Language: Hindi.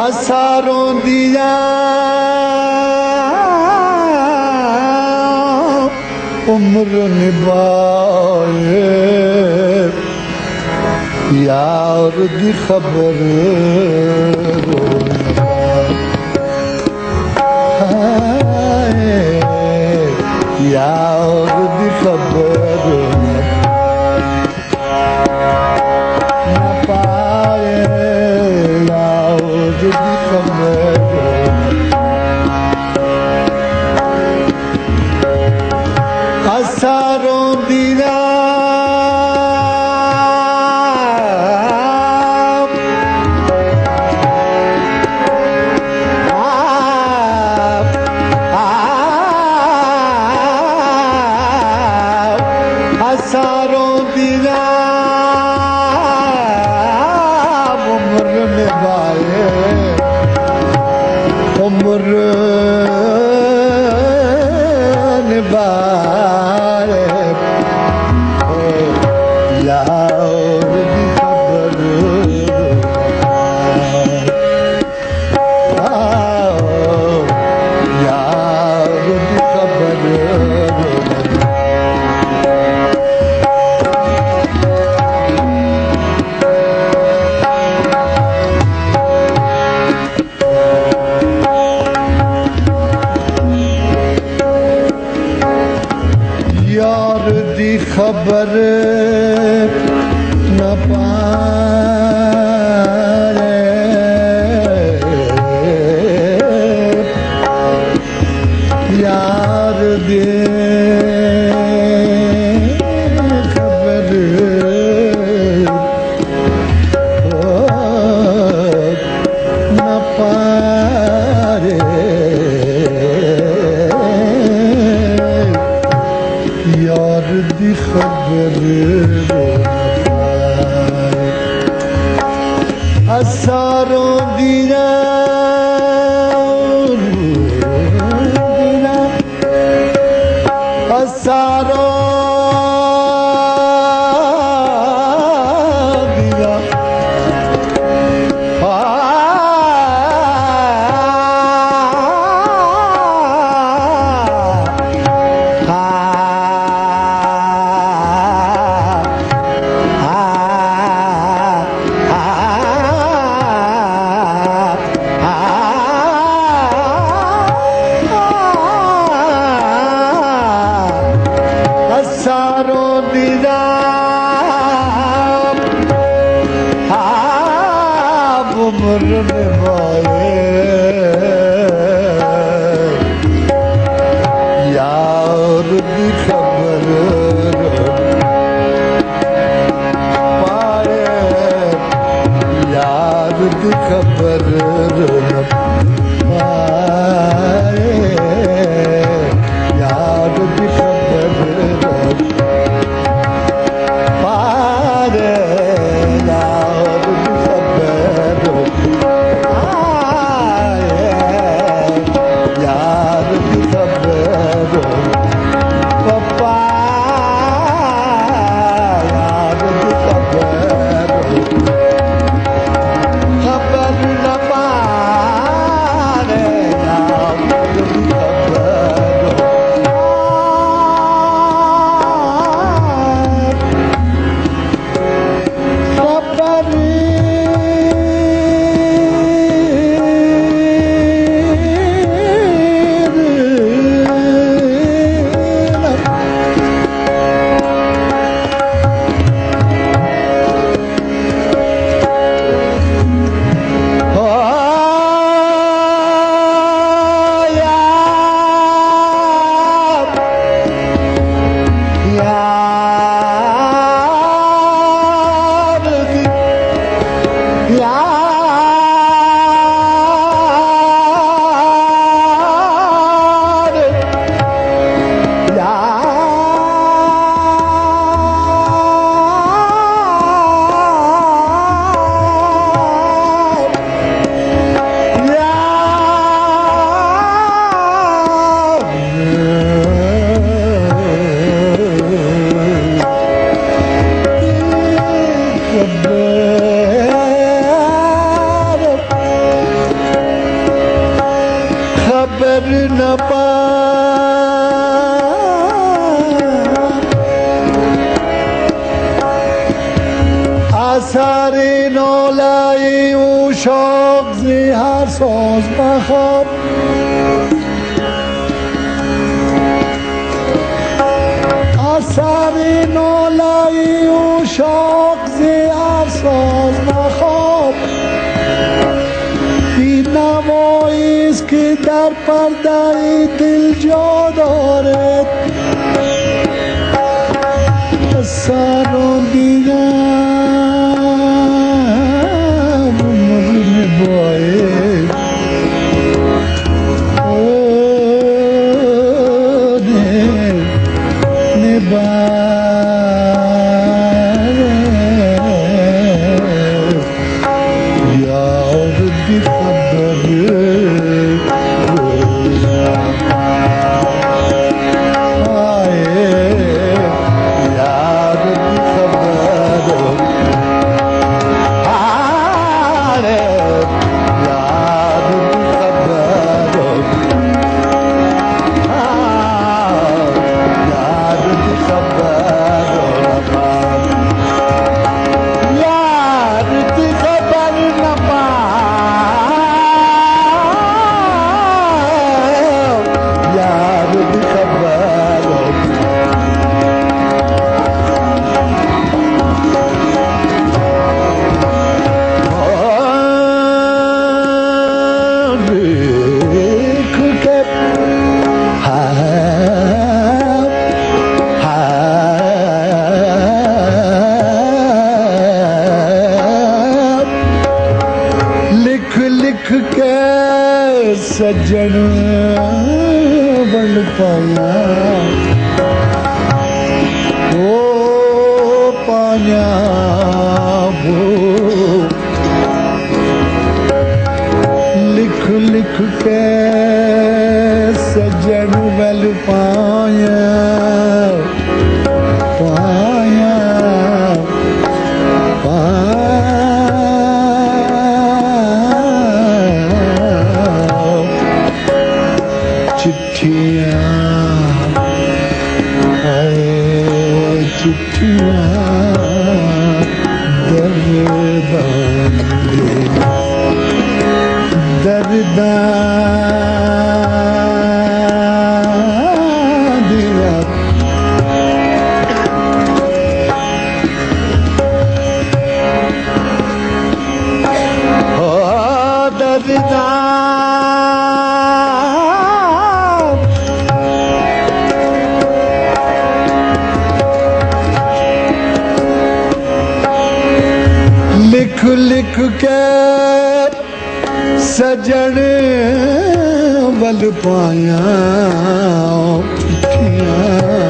असारों दिया उम्र निभाए यार दी खबर यार दी खबर न पाए यार दी खबर असारों दिया असारों दिया उम्र निभाए उम्र निभाए यार दी खबर यार दी खबर यार दी खबर न पाए यार दी खबर न पाए यार दी खबर असारों दिया असारों दिया असारों दिया उम्र निभाए यार दी खबर पाए यार दी खबर पाए यार दी खबर पाए यार दी खबर पाए यार दी खबर पप्पा यार दी खबर खबर न पाए यार दी लाई शौक से हर सोच बखौफ आसारी नो लाई शौक से हर सोच बखौफ बिना वो इसके दर पर दाई दिल जो दौरे सारों दिया सज्जन बन पाया वो पाया वो लिख लिख के सज्जन बन पाया पाया लिख लिख के सजन बल पाया चिट्ठियां